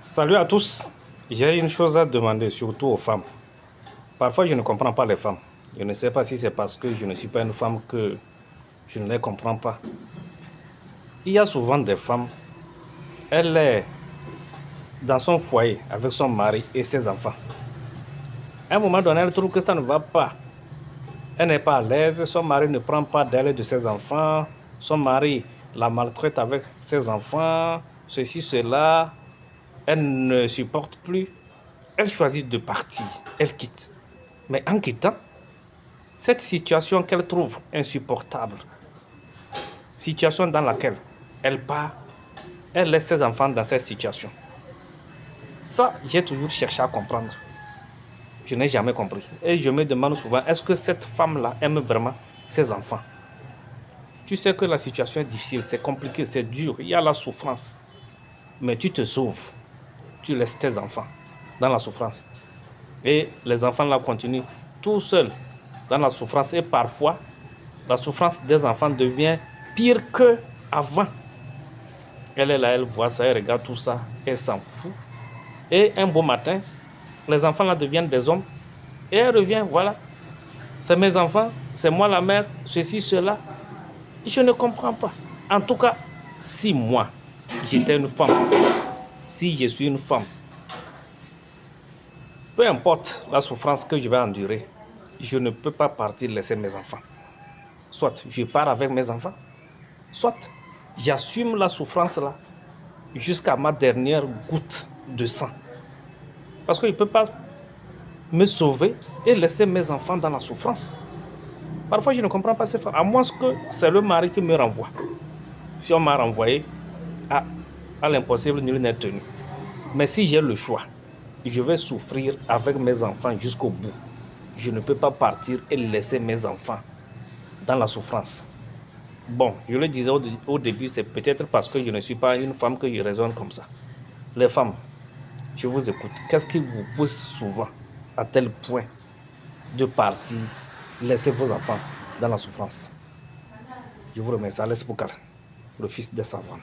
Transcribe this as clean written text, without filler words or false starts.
Salut à tous. J'ai une chose à demander, surtout aux femmes. Parfois, je ne comprends pas les femmes. Je ne sais pas si c'est parce que je ne suis pas une femme que je ne les comprends pas. Il y a souvent des femmes, elle est dans son foyer avec son mari et ses enfants. À un moment donné, elle trouve que ça ne va pas. Elle n'est pas à l'aise, son mari ne prend pas d'elle et de ses enfants. Son mari la maltraite avec ses enfants, ceci, cela. Elle ne supporte plus. Elle choisit de partir, elle quitte. Mais en quittant, cette situation qu'elle trouve insupportable, situation dans laquelle elle part, elle laisse ses enfants dans cette situation. Ça, j'ai toujours cherché à comprendre. Je n'ai jamais compris. Et je me demande souvent, est-ce que cette femme-là aime vraiment ses enfants? Tu sais que la situation est difficile, c'est compliqué, c'est dur, il y a la souffrance. Mais tu te sauves, tu laisses tes enfants dans la souffrance. Et les enfants là continuent tout seuls dans la souffrance. Et parfois, la souffrance des enfants devient pire qu'avant. Elle est là, elle voit ça, elle regarde tout ça, elle s'en fout. Et un beau matin, les enfants là deviennent des hommes. Et elle revient, voilà, c'est mes enfants, c'est moi la mère, ceci, cela. Je ne comprends pas. En tout cas, si moi, j'étais une femme, si je suis une femme, peu importe la souffrance que je vais endurer, je ne peux pas partir laisser mes enfants. Soit je pars avec mes enfants, soit j'assume la souffrance là jusqu'à ma dernière goutte de sang. Parce que je ne peux pas me sauver et laisser mes enfants dans la souffrance. Parfois, je ne comprends pas ces femmes, à moins que c'est le mari qui me renvoie. Si on m'a renvoyé, à l'impossible, nul n'est tenu. Mais si j'ai le choix, je vais souffrir avec mes enfants jusqu'au bout. Je ne peux pas partir et laisser mes enfants dans la souffrance. Bon, je le disais au début, c'est peut-être parce que je ne suis pas une femme que je raisonne comme ça. Les femmes, je vous écoute. Qu'est-ce qui vous pousse souvent à tel point de partir, laisser vos enfants dans la souffrance? Je vous remercie. Alès Boukar, le fils des savants.